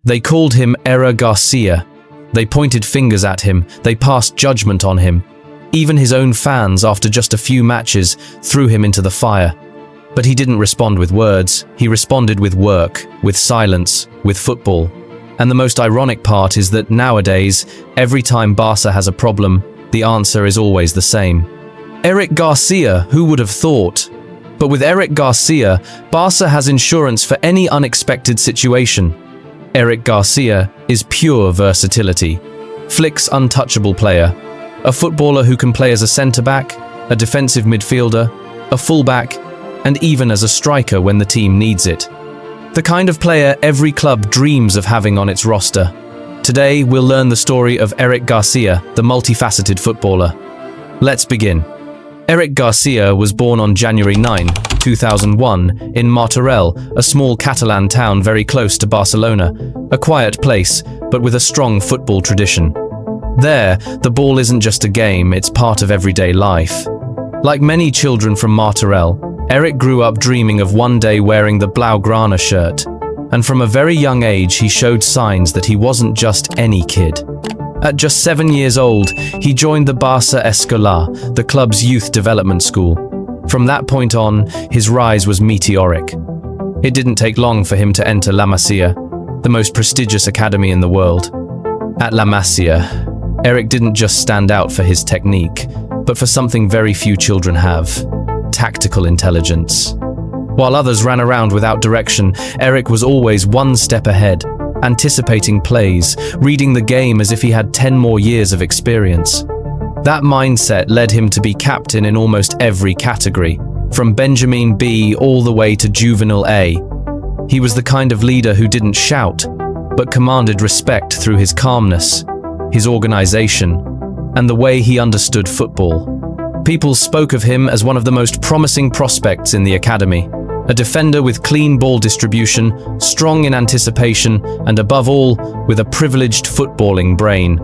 They called him García. They pointed fingers at him, they passed judgment on him. Even his own fans, after just a few matches, threw him into the fire. But he didn't respond with words, he responded with work, with silence, with football. And the most ironic part is that nowadays, every time Barca has a problem, the answer is always the same. Eric García, who would have thought? But with Eric García, Barca has insurance for any unexpected situation. Eric García is pure versatility. Flick's untouchable player. A footballer who can play as a centre-back, a defensive midfielder, a full-back, and even as a striker when the team needs it. The kind of player every club dreams of having on its roster. Today, we'll learn the story of Eric García, the multifaceted footballer. Let's begin. Eric García was born on January 9, 2001, in Martorell, a small Catalan town very close to Barcelona, a quiet place, but with a strong football tradition. There, the ball isn't just a game, it's part of everyday life. Like many children from Martorell, Eric grew up dreaming of one day wearing the blaugrana shirt, and from a very young age he showed signs that he wasn't just any kid. At just 7 years old, he joined the Barça Escolar, the club's youth development school. From that point on, his rise was meteoric. It didn't take long for him to enter La Masia, the most prestigious academy in the world. At La Masia, Eric didn't just stand out for his technique, but for something very few children have: tactical intelligence. While others ran around without direction, Eric was always one step ahead, anticipating plays, reading the game as if he had 10 more years of experience. That mindset led him to be captain in almost every category, from Benjamin B all the way to Juvenile A. He was the kind of leader who didn't shout, but commanded respect through his calmness, his organization, and the way he understood football. People spoke of him as one of the most promising prospects in the academy, a defender with clean ball distribution, strong in anticipation, and above all, with a privileged footballing brain.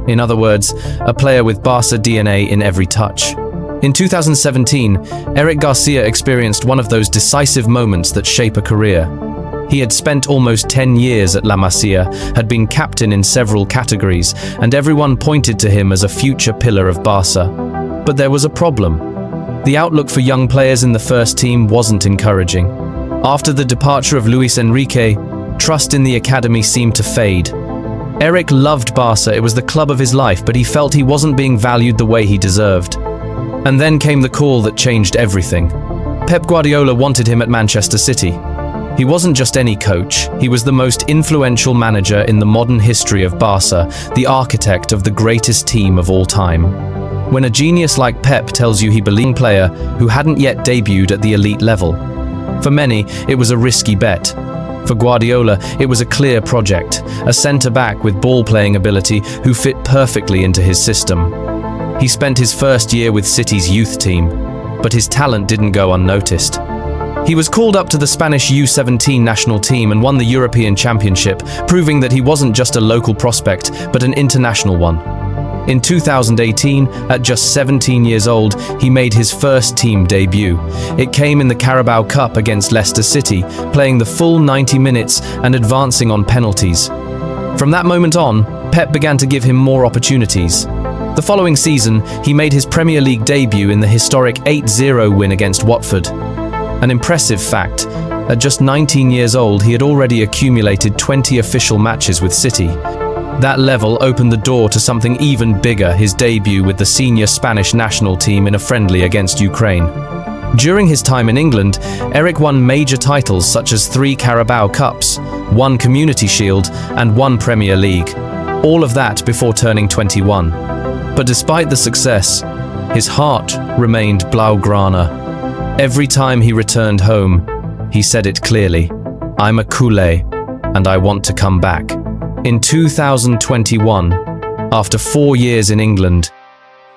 In other words, a player with Barca DNA in every touch. In 2017, Eric García experienced one of those decisive moments that shape a career. He had spent almost 10 years at La Masia, had been captain in several categories, and everyone pointed to him as a future pillar of Barca. But there was a problem. The outlook for young players in the first team wasn't encouraging. After the departure of Luis Enrique, trust in the academy seemed to fade. Eric loved Barca, it was the club of his life, but he felt he wasn't being valued the way he deserved. And then came the call that changed everything. Pep Guardiola wanted him at Manchester City. He wasn't just any coach, he was the most influential manager in the modern history of Barca, the architect of the greatest team of all time. When a genius like Pep tells you he believes in a player who hadn't yet debuted at the elite level. For many, it was a risky bet. For Guardiola, it was a clear project, a centre-back with ball-playing ability who fit perfectly into his system. He spent his first year with City's youth team, but his talent didn't go unnoticed. He was called up to the Spanish U17 national team and won the European Championship, proving that he wasn't just a local prospect, but an international one. In 2018, at just 17 years old, he made his first team debut. It came in the Carabao Cup against Leicester City, playing the full 90 minutes and advancing on penalties. From that moment on, Pep began to give him more opportunities. The following season, he made his Premier League debut in the historic 8-0 win against Watford. An impressive fact, at just 19 years old, he had already accumulated 20 official matches with City. That level opened the door to something even bigger, his debut with the senior Spanish national team in a friendly against Ukraine. During his time in England, Eric won major titles such as 3 Carabao Cups, 1 Community Shield, and 1 Premier League. All of that before turning 21. But despite the success, his heart remained blaugrana. Every time he returned home, he said it clearly: "I'm a CULÉS, and I want to come back." In 2021, after 4 years in England,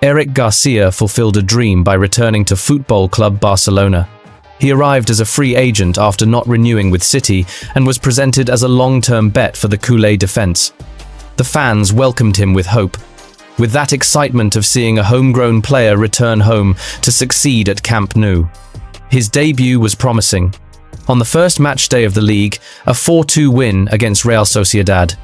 Eric García fulfilled a dream by returning to Football Club Barcelona. He arrived as a free agent after not renewing with City and was presented as a long-term bet for the CULÉS defense. The fans welcomed him with hope, with that excitement of seeing a homegrown player return home to succeed at Camp Nou. His debut was promising. On the first match day of the league, a 4-2 win against Real Sociedad.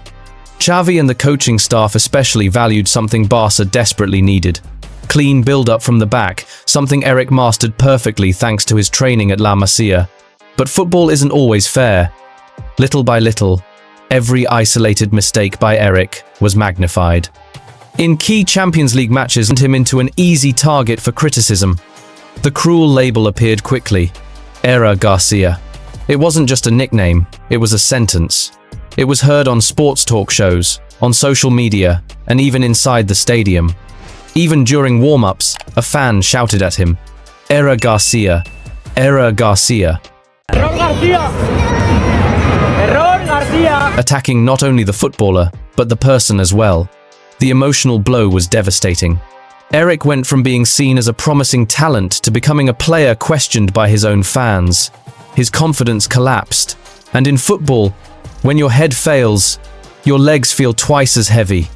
Xavi and the coaching staff especially valued something Barca desperately needed. Clean build-up from the back, something Eric mastered perfectly thanks to his training at La Masia. But football isn't always fair. Little by little, every isolated mistake by Eric was magnified. In key Champions League matches, turned him into an easy target for criticism. The cruel label appeared quickly: Era Garcia. It wasn't just a nickname, it was a sentence. It was heard on sports talk shows, on social media, and even inside the stadium. Even during warm-ups, a fan shouted at him, "Era Garcia, Era Garcia." Error García! Error García! Attacking not only the footballer, but the person as well. The emotional blow was devastating. Eric went from being seen as a promising talent to becoming a player questioned by his own fans. His confidence collapsed. And in football, when your head fails, your legs feel twice as heavy.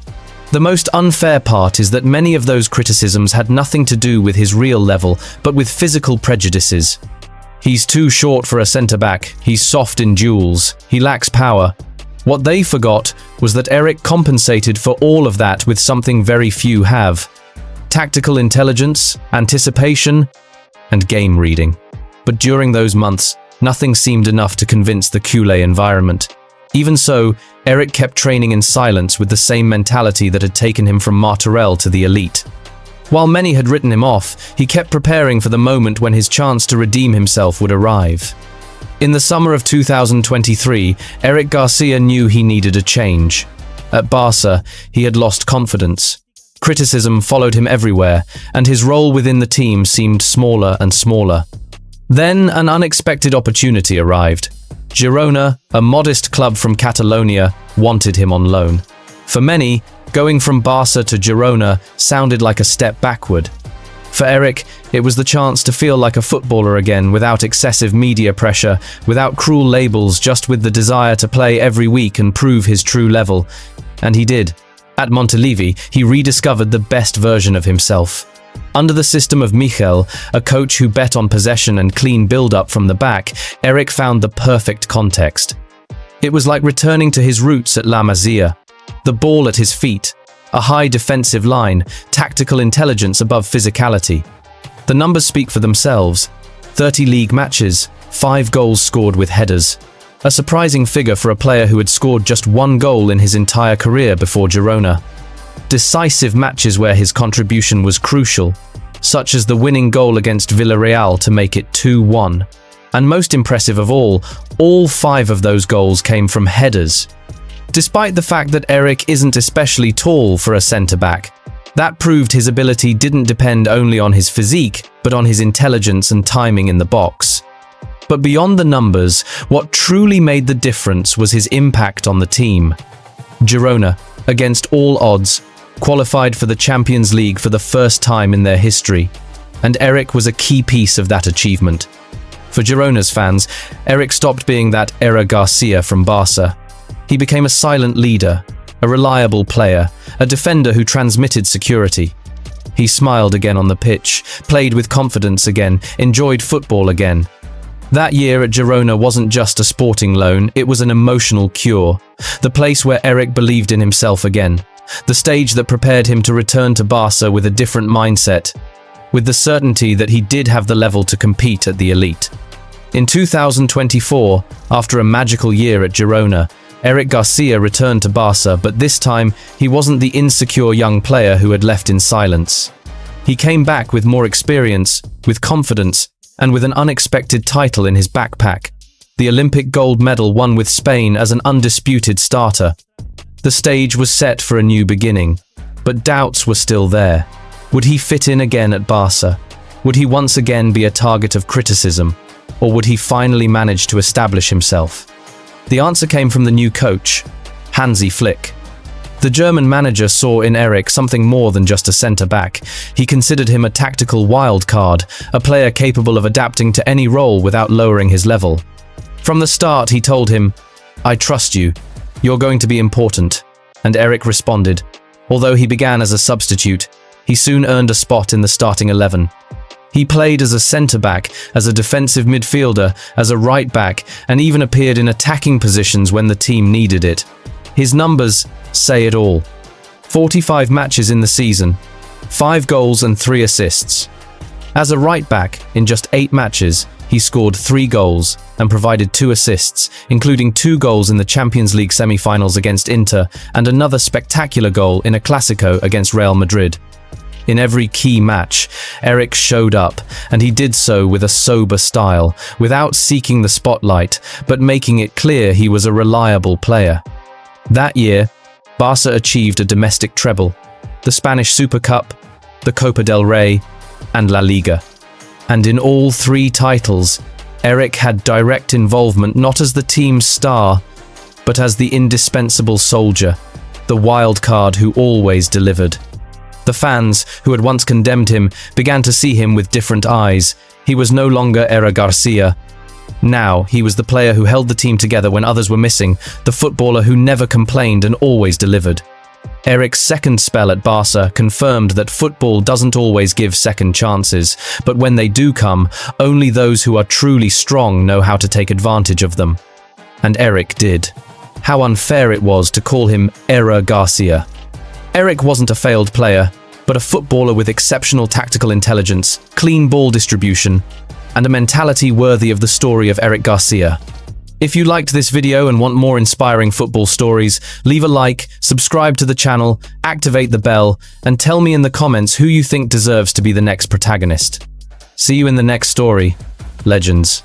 The most unfair part is that many of those criticisms had nothing to do with his real level, but with physical prejudices. He's too short for a centre-back, he's soft in duels, he lacks power. What they forgot was that Eric compensated for all of that with something very few have: tactical intelligence, anticipation, and game reading. But during those months, nothing seemed enough to convince the CULÉS environment. Even so, Eric kept training in silence with the same mentality that had taken him from Martorell to the elite. While many had written him off, he kept preparing for the moment when his chance to redeem himself would arrive. In the summer of 2023, Eric Garcia knew he needed a change. At Barca, he had lost confidence. Criticism followed him everywhere, and his role within the team seemed smaller and smaller. Then an unexpected opportunity arrived. Girona, a modest club from Catalonia, wanted him on loan. For many, going from Barca to Girona sounded like a step backward. For Eric, it was the chance to feel like a footballer again, without excessive media pressure, without cruel labels, just with the desire to play every week and prove his true level. And he did. At Montilivi, he rediscovered the best version of himself. Under the system of Michel, a coach who bet on possession and clean build-up from the back, Eric found the perfect context. It was like returning to his roots at La Masia. The ball at his feet, a high defensive line, tactical intelligence above physicality. The numbers speak for themselves. 30 league matches, 5 goals scored with headers. A surprising figure for a player who had scored just 1 goal in his entire career before Girona. Decisive matches where his contribution was crucial, such as the winning goal against Villarreal to make it 2-1. And most impressive of all 5 of those goals came from headers. Despite the fact that Eric isn't especially tall for a centre-back, that proved his ability didn't depend only on his physique, but on his intelligence and timing in the box. But beyond the numbers, what truly made the difference was his impact on the team. Girona, against all odds, qualified for the Champions League for the first time in their history, and Eric was a key piece of that achievement. For Girona's fans, Eric stopped being that Era Garcia from Barca. He became a silent leader, a reliable player, a defender who transmitted security. He smiled again on the pitch, played with confidence again, enjoyed football again. That year at Girona wasn't just a sporting loan, it was an emotional cure. The place where Eric believed in himself again. The stage that prepared him to return to Barca with a different mindset, with the certainty that he did have the level to compete at the elite. In 2024, after a magical year at Girona, Eric Garcia returned to Barca, but this time he wasn't the insecure young player who had left in silence. He came back with more experience, with confidence, and with an unexpected title in his backpack, the Olympic gold medal won with Spain as an undisputed starter. The stage was set for a new beginning, but doubts were still there. Would he fit in again at Barca? Would he once again be a target of criticism? Or would he finally manage to establish himself? The answer came from the new coach, Hansi Flick. The German manager saw in Eric something more than just a centre-back. He considered him a tactical wild card, a player capable of adapting to any role without lowering his level. From the start, he told him, "I trust you. You're going to be important." And Eric responded. Although he began as a substitute, he soon earned a spot in the starting 11. He played as a centre-back, as a defensive midfielder, as a right-back, and even appeared in attacking positions when the team needed it. His numbers say it all. 45 matches in the season, 5 goals and 3 assists. As a right-back, in just 8 matches, he scored 3 goals and provided 2 assists, including 2 goals in the Champions League semi-finals against Inter and another spectacular goal in a Clásico against Real Madrid. In every key match, Enrich showed up, and he did so with a sober style, without seeking the spotlight, but making it clear he was a reliable player. That year, Barça achieved a domestic treble, the Spanish Super Cup, the Copa del Rey, and La Liga. And in all 3 titles, Enrich had direct involvement not as the team's star, but as the indispensable soldier, the wild card who always delivered. The fans, who had once condemned him, began to see him with different eyes. He was no longer García. Now, he was the player who held the team together when others were missing, the footballer who never complained and always delivered. Enrich's second spell at Barça confirmed that football doesn't always give second chances, but when they do come, only those who are truly strong know how to take advantage of them. And Enrich did. How unfair it was to call him García. Enrich wasn't a failed player, but a footballer with exceptional tactical intelligence, clean ball distribution, and a mentality worthy of the story of Enrich García. If you liked this video and want more inspiring football stories, leave a like, subscribe to the channel, activate the bell, and tell me in the comments who you think deserves to be the next protagonist. See you in the next story, legends.